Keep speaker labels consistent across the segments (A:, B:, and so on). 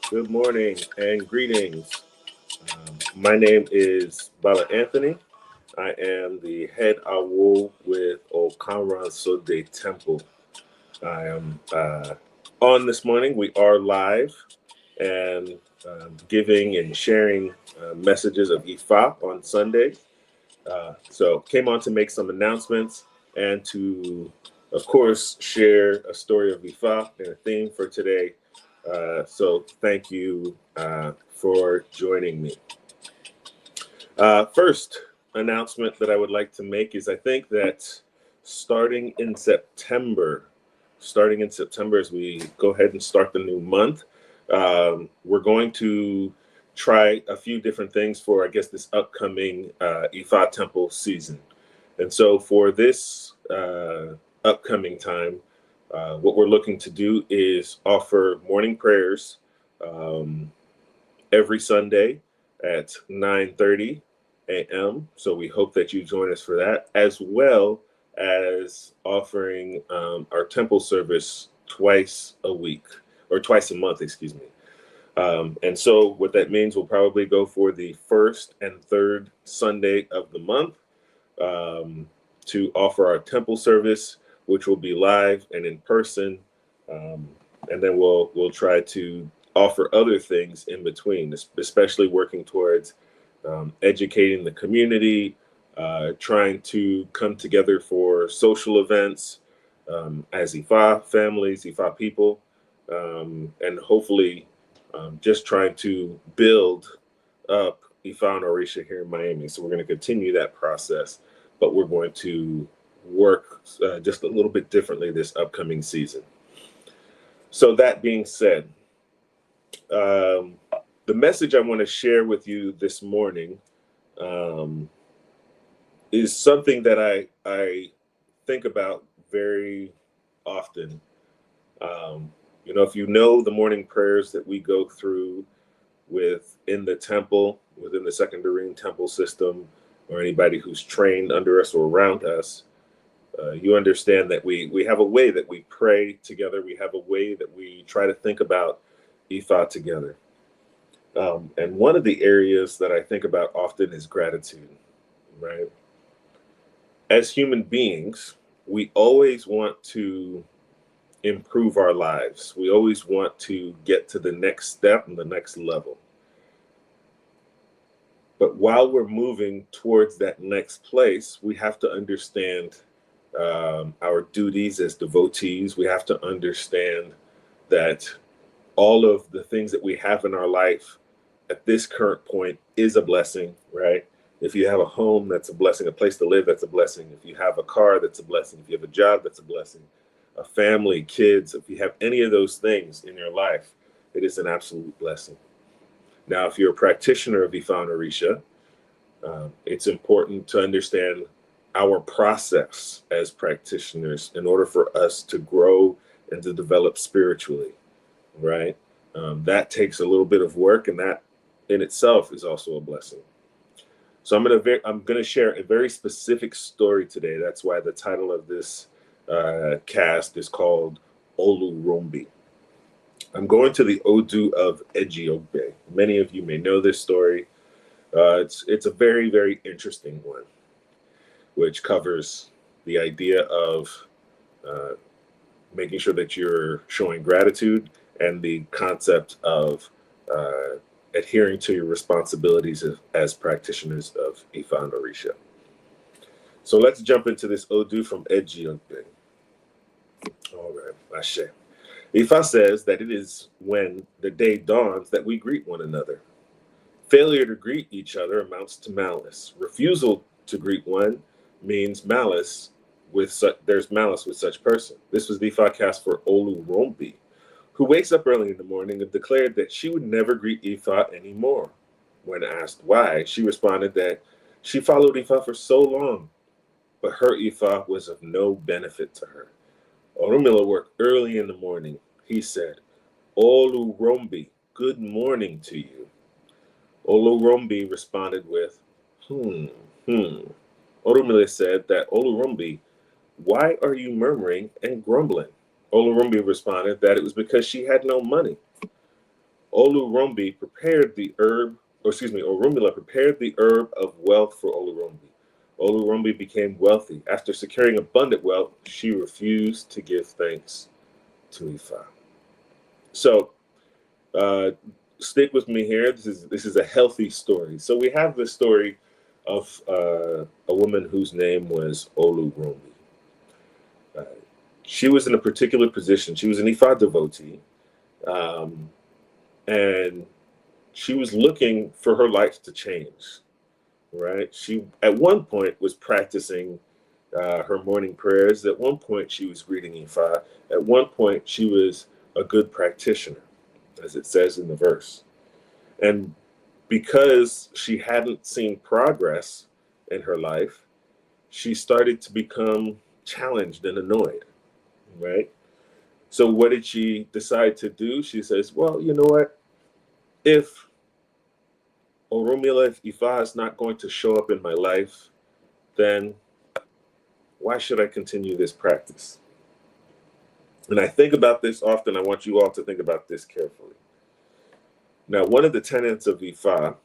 A: Good morning and greetings. My name is Bala Anthony. I am the head awo with Okanran Sode Temple. I am on this morning. We are live and giving and sharing messages of Ifa on Sunday. So came on to make some announcements and to, of course, share a story of Ifa and a theme for today. So thank you for joining me. First announcement that I would like to make is I think that starting in September as we go ahead and start the new month, we're going to try a few different things for, I guess, this upcoming Ifa Temple season. And so for this upcoming time, what we're looking to do is offer morning prayers every Sunday at 9:30 a.m. So we hope that you join us for that, as well as offering our temple service twice a week, or twice a month, excuse me. And so what that means, we'll probably go for the first and third Sunday of the month to offer our temple service, which will be live and in person. And then we'll try to offer other things in between, especially working towards educating the community, trying to come together for social events as Ifa families, Ifa people, and hopefully just trying to build up Ifa and Orisha here in Miami. So we're going to continue that process, but we're going to work just a little bit differently this upcoming season. So that being said, the message I want to share with you this morning is something that I think about very often. If you know the morning prayers that we go through within the temple, within the Second Doreen temple system, or anybody who's trained under us or around us, you understand that we have a way that we pray together. We have a way that we try to think about Ifa together. And one of the areas that I think about often is gratitude, right? As human beings, we always want to improve our lives. We always want to get to the next step and the next level. But while we're moving towards that next place, we have to understand our duties as devotees. We have to understand that all of the things that we have in our life at this current point is a blessing, right? If you have a home, that's a blessing. A place to live, that's a blessing. If you have a car, that's a blessing. If you have a job, that's a blessing. A family, kids, if you have any of those things in your life, it is an absolute blessing. Now, if you're a practitioner of Ifa and Orisha, it's important to understand our process as practitioners in order for us to grow and to develop spiritually, right? That takes a little bit of work, and that in itself is also a blessing. So I'm gonna share a very specific story today. That's why the title of this cast is called Olurombi. I'm going to the Odu of Ejiobe. Many of you may know this story. It's a very, very interesting one, which covers the idea of making sure that you're showing gratitude and the concept of adhering to your responsibilities as practitioners of Ifa and Orisha. So let's jump into this Odu from Ejiobe. All right, Ashe. Ifa says that it is when the day dawns that we greet one another. Failure to greet each other amounts to malice. Refusal to greet one means malice there's malice with such person. This was the forecast for Olurombi, who wakes up early in the morning and declared that she would never greet Ifa anymore. When asked why, she responded that she followed Ifa for so long, but her Ifa was of no benefit to her. Orumila worked early in the morning. He said, Olurombi, good morning to you. Olurombi responded with, hmm, hmm. Orumila said that Olurombi, why are you murmuring and grumbling? Olurombi responded that it was because she had no money. Olurombi prepared the herb, or excuse me, Orumila prepared the herb of wealth for Olurombi. Olurombi became wealthy. After securing abundant wealth, she refused to give thanks to Ifa. So, stick with me here. This is a healthy story. So we have the story of a woman whose name was Olurombi. Uh, she was in a particular position. She was an Ifa devotee, and she was looking for her life to change. Right? She at one point was practicing her morning prayers. At one point, she was greeting Ifa. At one point, she was a good practitioner, as it says in the verse. And because she hadn't seen progress in her life, she started to become challenged and annoyed, right? So what did she decide to do? She says, well, you know what? If Orumila, if Ifa is not going to show up in my life, then why should I continue this practice? And I think about this often. I want you all to think about this carefully. Now, one of the tenets of Ifa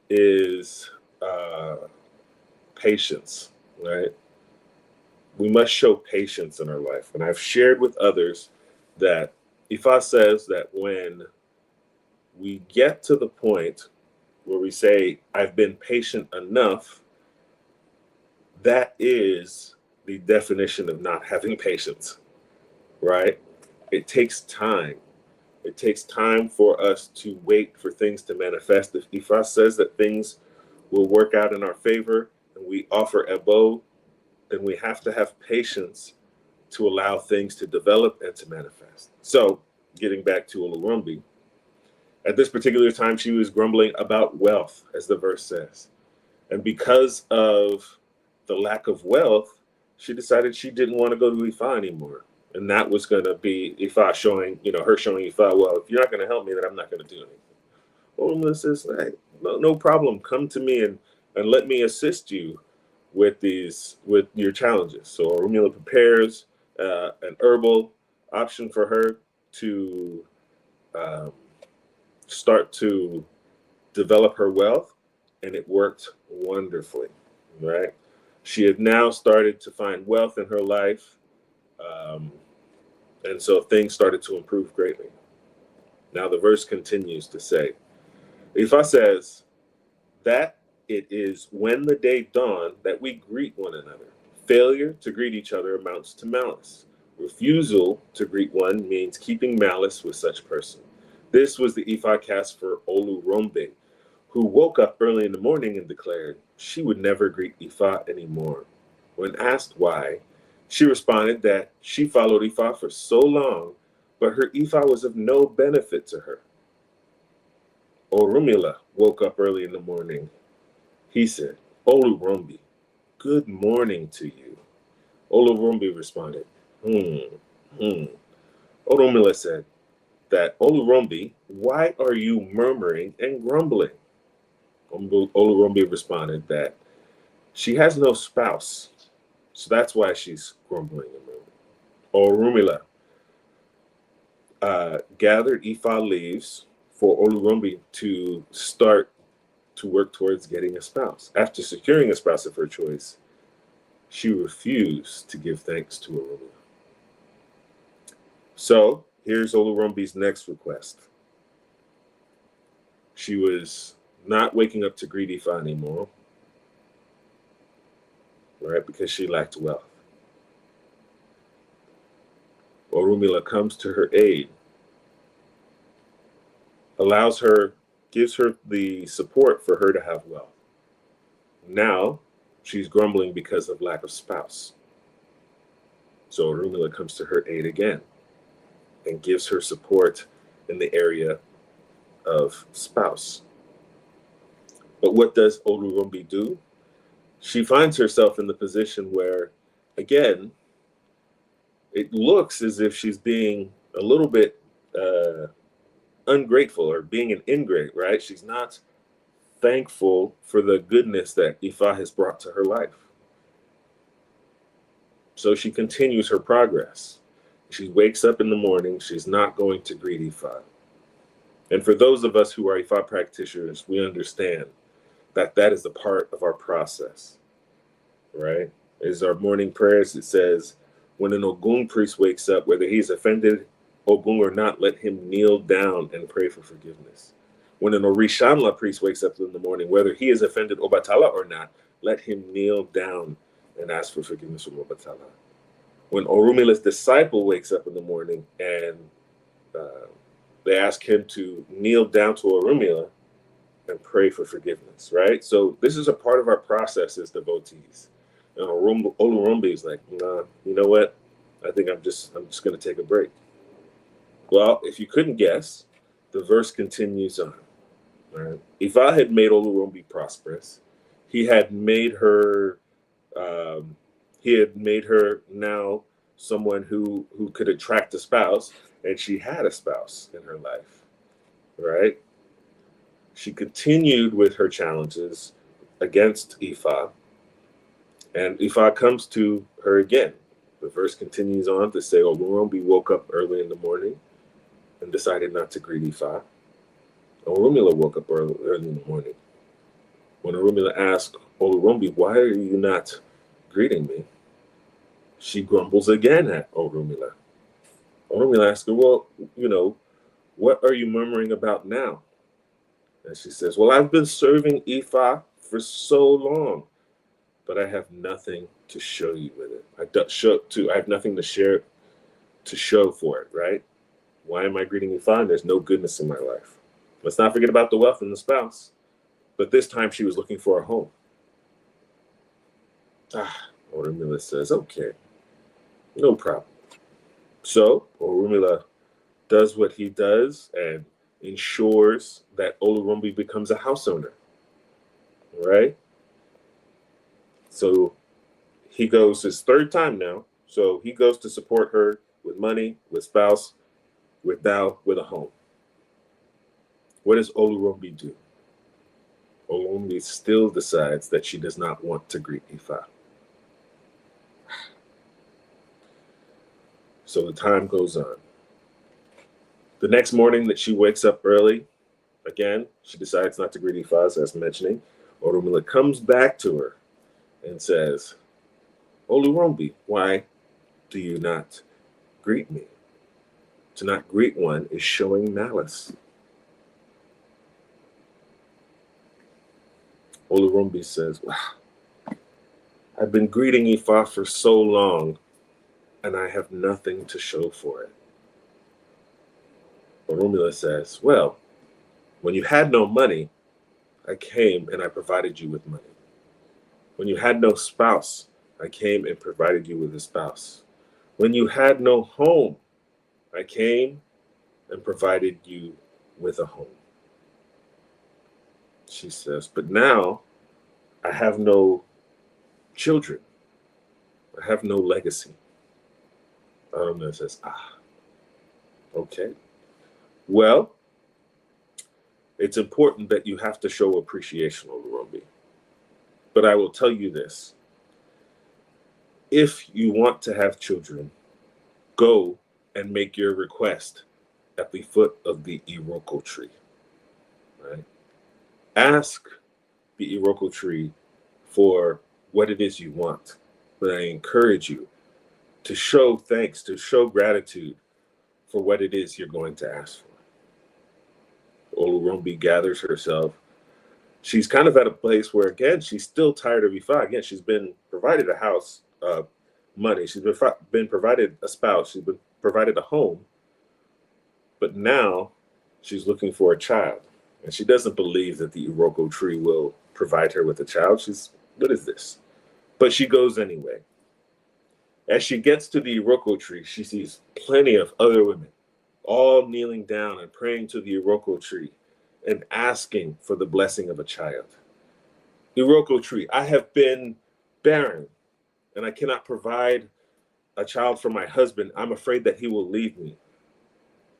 A: is patience, right? We must show patience in our life. And I've shared with others that Ifa says that when we get to the point where we say, I've been patient enough, that is the definition of not having patience, right? It takes time. It takes time for us to wait for things to manifest. If Ifa says that things will work out in our favor and we offer ebo, then we have to have patience to allow things to develop and to manifest. So, getting back to Olurombi, at this particular time, she was grumbling about wealth, as the verse says. And because of the lack of wealth, she decided she didn't want to go to Ifa anymore. And that was going to be Ifa showing, her showing Ifa, well, if you're not going to help me, then I'm not going to do anything. Olurombi says, hey, no problem. Come to me and let me assist you with your challenges. So Orumila prepares an herbal option for her to start to develop her wealth, and it worked wonderfully, right? She had now started to find wealth in her life, and so things started to improve greatly. Now the verse continues to say, Ifa says that it is when the day dawned that we greet one another. Failure to greet each other amounts to malice. Refusal to greet one means keeping malice with such person. This was the Ifa cast for Olurombi, who woke up early in the morning and declared she would never greet Ifa anymore. When asked why, she responded that she followed Ifa for so long, but her Ifa was of no benefit to her. Orumila woke up early in the morning. He said, Olurombi, good morning to you. Olurombi responded, Orumila said that, Olurombi, why are you murmuring and grumbling? Olurombi responded that she has no spouse, so that's why she's grumbling and murmuring. Orumila gathered Ifa leaves for Olurombi to start to work towards getting a spouse. After securing a spouse of her choice, she refused to give thanks to Olurombi. So here's Olurombi's next request. She was not waking up to greet Ifa anymore, right, because she lacked wealth. Orumila comes to her aid, allows her gives her the support for her to have wealth. Now she's grumbling because of lack of spouse. So Orunmila comes to her aid again and gives her support in the area of spouse. But what does Olurombi do? She finds herself in the position where, again, it looks as if she's being a little bit ungrateful or being an ingrate, right? She's not thankful for the goodness that Ifa has brought to her life. So she continues her progress. She wakes up in the morning. She's not going to greet Ifa. And for those of us who are Ifa practitioners, we understand that that is a part of our process, right? Is our morning prayers. It says, when an Ogun priest wakes up, whether he's offended Ogun or not, let him kneel down and pray for forgiveness. When an Orishanla priest wakes up in the morning, whether he is offended Obatala or not, let him kneel down and ask for forgiveness from Obatala. When Orumila's disciple wakes up in the morning and they ask him to kneel down to Orunmila and pray for forgiveness, right? So this is a part of our process as devotees. And Olurombi is like, nah, you know what? I think I'm just going to take a break. Well, if you couldn't guess, the verse continues on. Right? Ifa had made Olurombi prosperous. He had made her. Now someone who could attract a spouse, and she had a spouse in her life, right? She continued with her challenges against Ifa, and Ifa comes to her again. The verse continues on to say, Olurombi woke up early in the morning and decided not to greet Ifa. Orunmila woke up early in the morning. When Orunmila asked Olurombi, why are you not greeting me? She grumbles again at Orunmila. Orunmila asks her, well, what are you murmuring about now? And she says, well, I've been serving Ifa for so long, but I have nothing to show you with it. I have nothing to share to show for it, right? Why am I greeting Ifa? There's no goodness in my life. Let's not forget about the wealth and the spouse. But this time she was looking for a home. Orunmila says, okay, no problem. So Orunmila does what he does and ensures that Olurombi becomes a house owner, right? So he goes his third time now. So he goes to support her with money, with spouse, with dowry, with a home. What does Olurombi do? Olurombi still decides that she does not want to greet Ifa. So the time goes on. The next morning that she wakes up early, again, she decides not to greet Ifa, as I was mentioning. Orunmila comes back to her and says, Olurombi, why do you not greet me? To not greet one is showing malice. Olurombi says, wow, I've been greeting Ifa for so long, and I have nothing to show for it. Orunmila says, well, when you had no money, I came and I provided you with money. When you had no spouse, I came and provided you with a spouse. When you had no home, I came and provided you with a home. She says, but now I have no children. I have no legacy. Orunmila says, okay. Well, it's important that you have to show appreciation, Olurombi. But I will tell you this. If you want to have children, go and make your request at the foot of the Iroko tree. Right? Ask the Iroko tree for what it is you want. But I encourage you to show thanks, to show gratitude for what it is you're going to ask for. Olurombi gathers herself. She's kind of at a place where, again, she's still tired of Ifa. Again, she's been provided a house, money. She's been provided a spouse. She's been provided a home. But now she's looking for a child. And she doesn't believe that the Iroko tree will provide her with a child. She's, what is this? But she goes anyway. As she gets to the Iroko tree, she sees plenty of other women, all kneeling down and praying to the Iroko tree and asking for the blessing of a child. Iroko tree, I have been barren and I cannot provide a child for my husband. I'm afraid that he will leave me.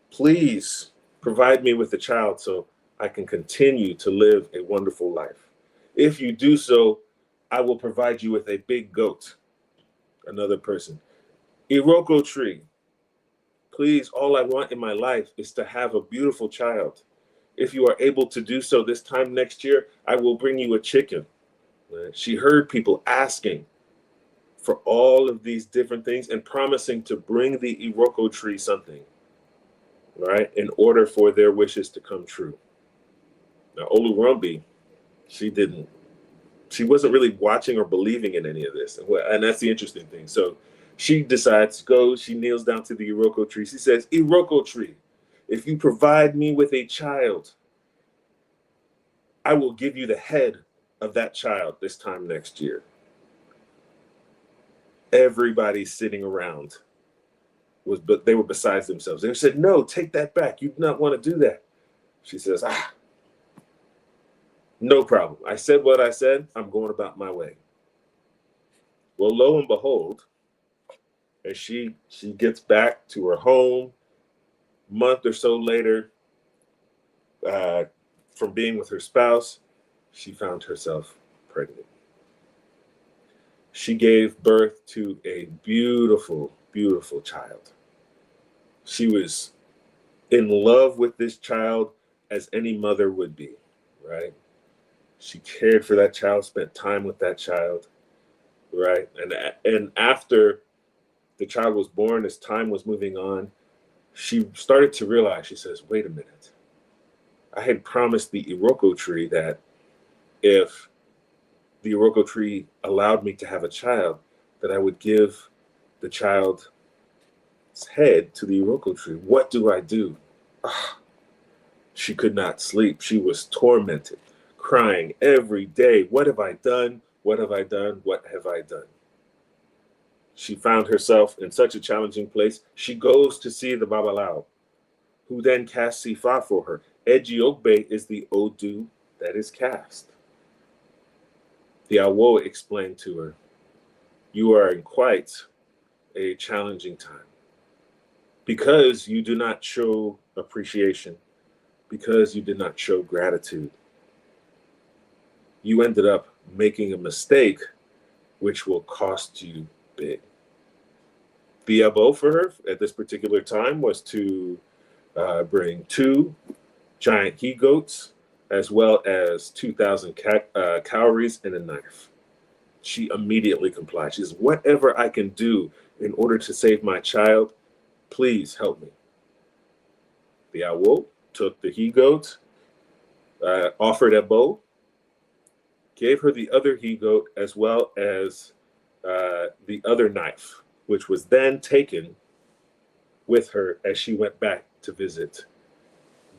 A: Please provide me with a child so I can continue to live a wonderful life. If you do so, I will provide you with a big goat. Another person. Iroko tree, please, all I want in my life is to have a beautiful child. If you are able to do so this time next year, I will bring you a chicken. She heard people asking for all of these different things and promising to bring the Iroko tree something, right, in order for their wishes to come true. Now, Olurombi, she wasn't really watching or believing in any of this. And that's the interesting thing. So she decides to go, she kneels down to the Iroko tree. She says, Iroko tree, if you provide me with a child, I will give you the head of that child this time next year. Everybody sitting around but they were besides themselves. They said, no, take that back. You do not want to do that. She says, no problem. I said what I said. I'm going about my way. Well, lo and behold, as she gets back to her home, a month or so later, from being with her spouse, she found herself pregnant. She gave birth to a beautiful, beautiful child. She was in love with this child as any mother would be, right? She cared for that child, spent time with that child, right? And after the child was born, as time was moving on, she started to realize, she says, wait a minute. I had promised the Iroko tree that if the Iroko tree allowed me to have a child, that I would give the child's head to the Iroko tree. What do I do? She could not sleep. She was tormented, crying every day. What have I done? What have I done? What have I done? She found herself in such a challenging place. She goes to see the Babalao, who then casts Sifa for her. Ejiogbe is the Odu that is cast. The Awo explained to her, you are in quite a challenging time because you do not show appreciation, because you did not show gratitude. You ended up making a mistake which will cost you big. The Abo for her at this particular time was to bring 2 giant he-goats as well as 2,000 calories and a knife. She immediately complied. She says, whatever I can do in order to save my child, please help me. The Awo took the he-goat, offered Ebo, gave her the other he-goat as well as the other knife, which was then taken with her as she went back to visit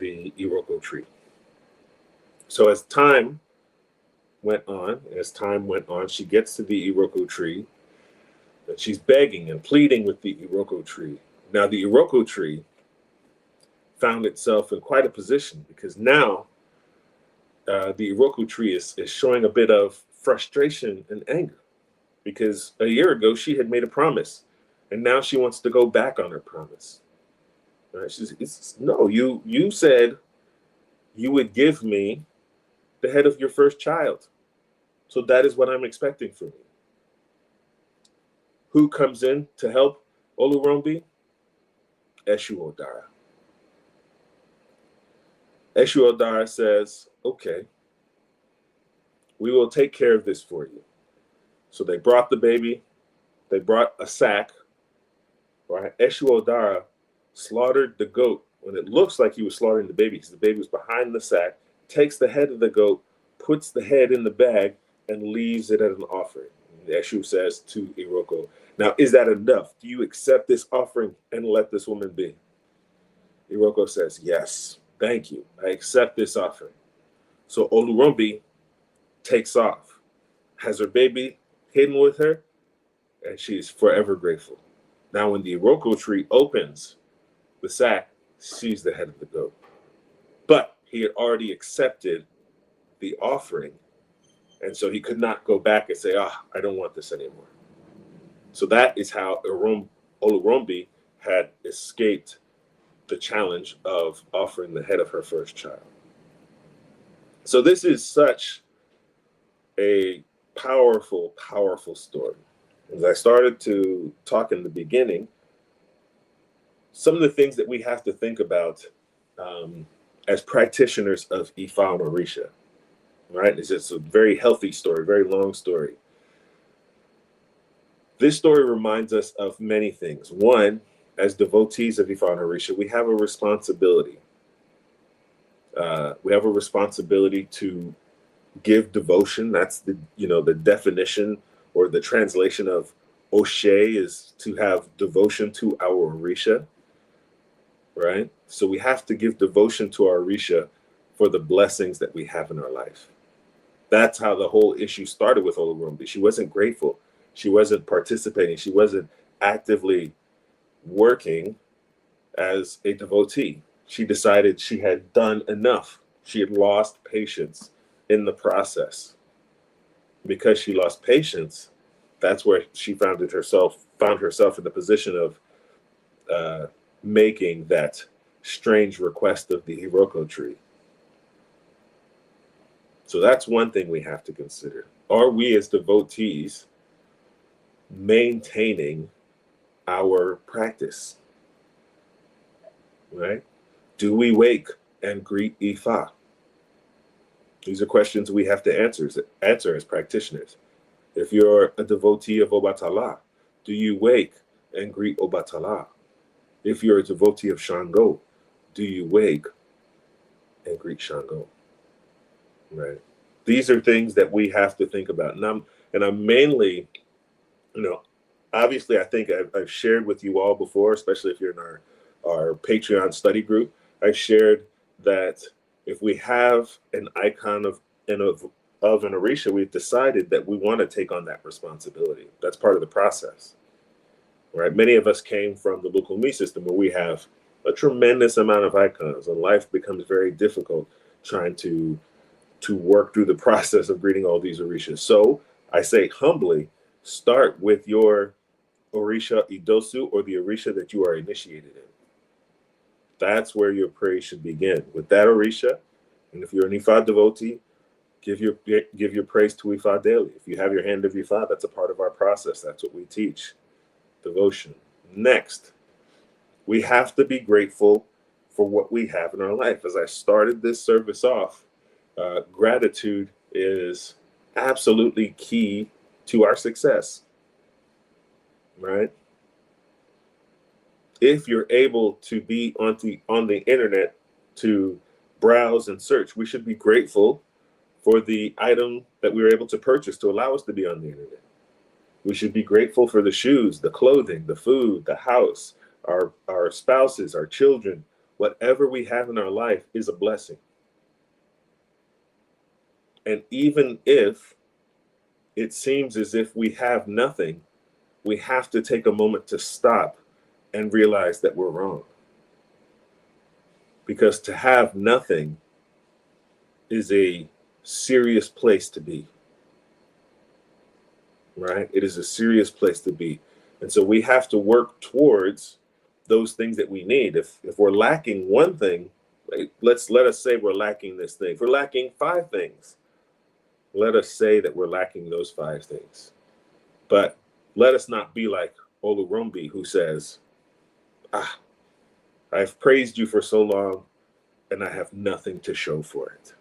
A: the Iroko tree. So as time went on, she gets to the Iroko tree, and she's begging and pleading with the Iroko tree. Now the Iroko tree found itself in quite a position because now the Iroko tree is showing a bit of frustration and anger because a year ago she had made a promise and now she wants to go back on her promise. Right? No, you said you would give me the head of your first child. So that is what I'm expecting from you. Who comes in to help Olurombi? Eshu Odara. Eshu Odara says, okay, we will take care of this for you. So they brought the baby, they brought a sack, right? Eshu Odara slaughtered the goat when it looks like he was slaughtering the baby because the baby was behind the sack, takes the head of the goat, puts the head in the bag, and leaves it as an offering. Eshu says to Iroko, now is that enough? Do you accept this offering and let this woman be? Iroko says, yes. Thank you. I accept this offering. So Olurombi takes off, has her baby hidden with her, and she is forever grateful. Now, when the Iroko tree opens the sack, she's the head of the goat. But he had already accepted the offering, and so he could not go back and say, I don't want this anymore. So that is how Olurombi had escaped the challenge of offering the head of her first child. So this is such a powerful, powerful story. As I started to talk in the beginning, some of the things that we have to think about as practitioners of Ifa and Orisha, right? It's a very healthy story, very long story. This story reminds us of many things. One, as devotees of Ifa and Orisha, we have a responsibility. We have a responsibility to give devotion. That's the definition or the translation of Oshe is to have devotion to our Orisha, right? So we have to give devotion to our Orisha for the blessings that we have in our life. That's how the whole issue started with Olurombi. She wasn't grateful. She wasn't participating. She wasn't actively working as a devotee. She decided she had done enough. She had lost patience in the process. Because she lost patience, that's where she found herself in the position of making that strange request of the Hiroko tree. So that's one thing we have to consider. Are we as devotees maintaining our practice? Right? Do we wake and greet Ifa? These are questions we have to answer as practitioners. If you're a devotee of Obatala, do you wake and greet Obatala? If you're a devotee of Shango, do you wake and greet Shango? Right? These are things that we have to think about. And I'm mainly, obviously I think I've shared with you all before, especially if you're in our Patreon study group. I shared that if we have an icon of an Orisha, we've decided that we want to take on that responsibility. That's part of the process, right? Many of us came from the Lukumi system where we have a tremendous amount of icons, and life becomes very difficult trying to work through the process of greeting all these Orishas. So I say humbly, start with your Orisha Idosu, or the Orisha that you are initiated in. That's where your praise should begin, with that Orisha. And if you're an Ifa devotee, give your praise to Ifa daily. If you have your hand of Ifa, that's a part of our process. That's what we teach, devotion. Next, we have to be grateful for what we have in our life. As I started this service off, gratitude is absolutely key to our success, right? If you're able to be on the internet to browse and search, we should be grateful for the item that we were able to purchase to allow us to be on the internet. We should be grateful for the shoes, the clothing, the food, the house, our spouses, our children. Whatever we have in our life is a blessing. And even if it seems as if we have nothing, we have to take a moment to stop and realize that we're wrong. Because to have nothing is a serious place to be, right? It is a serious place to be. And so we have to work towards those things that we need. If we're lacking one thing, let us say we're lacking this thing. If we're lacking 5 things, let us say that we're lacking those 5 things. But let us not be like Olurombi, who says, I've praised you for so long and I have nothing to show for it.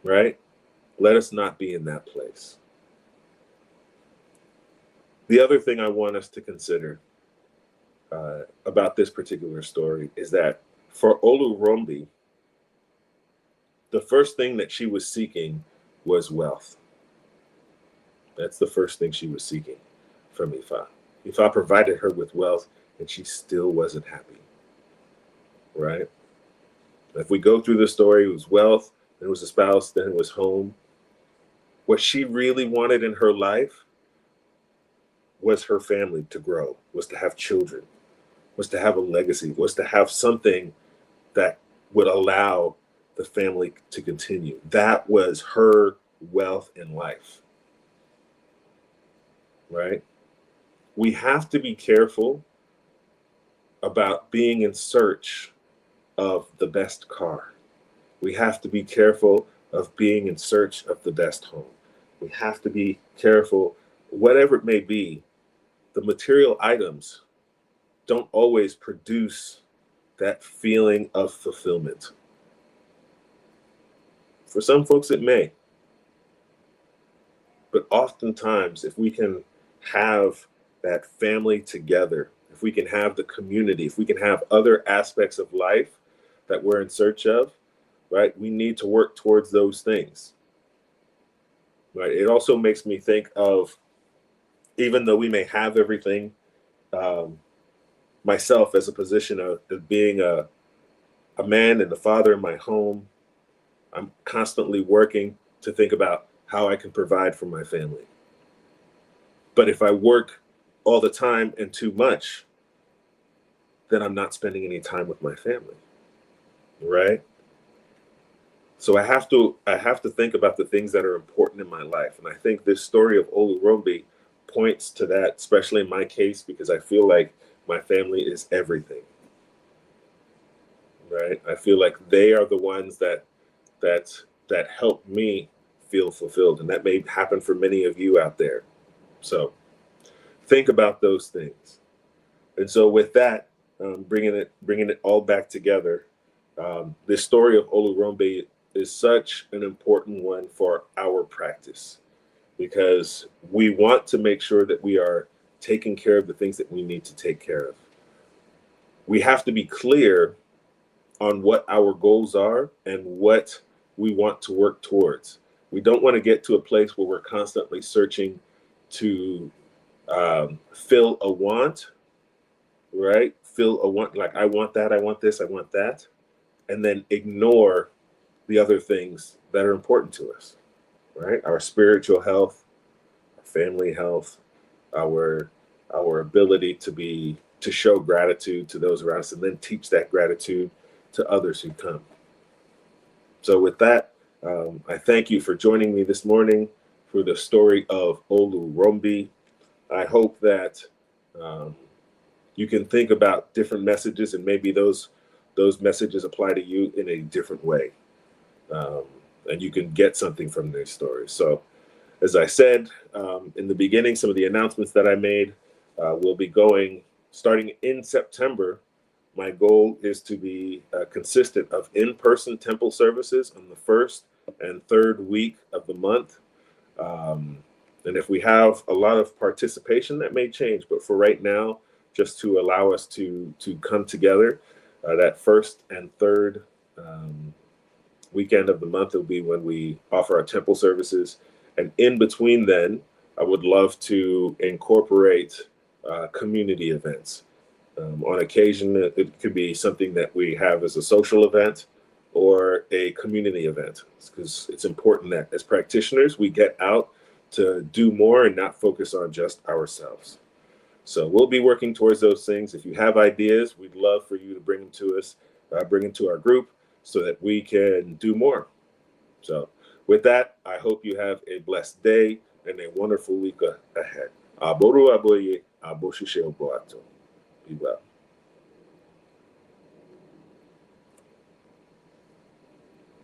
A: Right? Let us not be in that place. The other thing I want us to consider about this particular story is that for Olurombi, the first thing that she was seeking was wealth. That's the first thing she was seeking from Ifa. Ifa provided her with wealth, and she still wasn't happy, right? If we go through the story, it was wealth, then it was a spouse, then it was home. What she really wanted in her life was her family to grow, was to have children, was to have a legacy, was to have something that would allow the family to continue. That was her wealth in life, right? We have to be careful about being in search of the best car. We have to be careful of being in search of the best home. We have to be careful, whatever it may be, the material items don't always produce that feeling of fulfillment. For some folks, it may. But oftentimes, if we can have that family together, if we can have the community, if we can have other aspects of life that we're in search of, right, we need to work towards those things. Right? It also makes me think of, even though we may have everything, myself as a position of being a man and a father in my home, I'm constantly working to think about how I can provide for my family. But if I work all the time and too much, then I'm not spending any time with my family, right? So I have to think about the things that are important in my life. And I think this story of Olurombi points to that, especially in my case, because I feel like my family is everything, right? I feel like they are the ones that help me feel fulfilled, and that may happen for many of you out there. So think about those things. And so with that, bringing it all back together, this story of Olurombi is such an important one for our practice, because we want to make sure that we are taking care of the things that we need to take care of. We have to be clear on what our goals are and what we want to work towards. We don't want to get to a place where we're constantly searching to fill a want, right? Fill a want, like I want that, I want this, I want that, and then ignore the other things that are important to us, right? Our spiritual health, our family health, our ability to show gratitude to those around us, and then teach that gratitude to others who come. So with that, I thank you for joining me this morning for the story of Olurombi. I hope that you can think about different messages, and maybe those messages apply to you in a different way. And you can get something from their stories. So as I said in the beginning, some of the announcements that I made will be going starting in September. My goal is to be consistent of in-person temple services on the first and third week of the month. And if we have a lot of participation, that may change. But for right now, just to allow us to come together, that first and third weekend of the month will be when we offer our temple services. And in between then, I would love to incorporate community events. On occasion, it could be something that we have as a social event or a community event, because it's important that as practitioners, we get out to do more and not focus on just ourselves. So we'll be working towards those things. If you have ideas, we'd love for you to bring them to us, bring them to our group so that we can do more. So with that, I hope you have a blessed day and a wonderful week ahead. Aboru aboye, aboshishe oboato. Be well.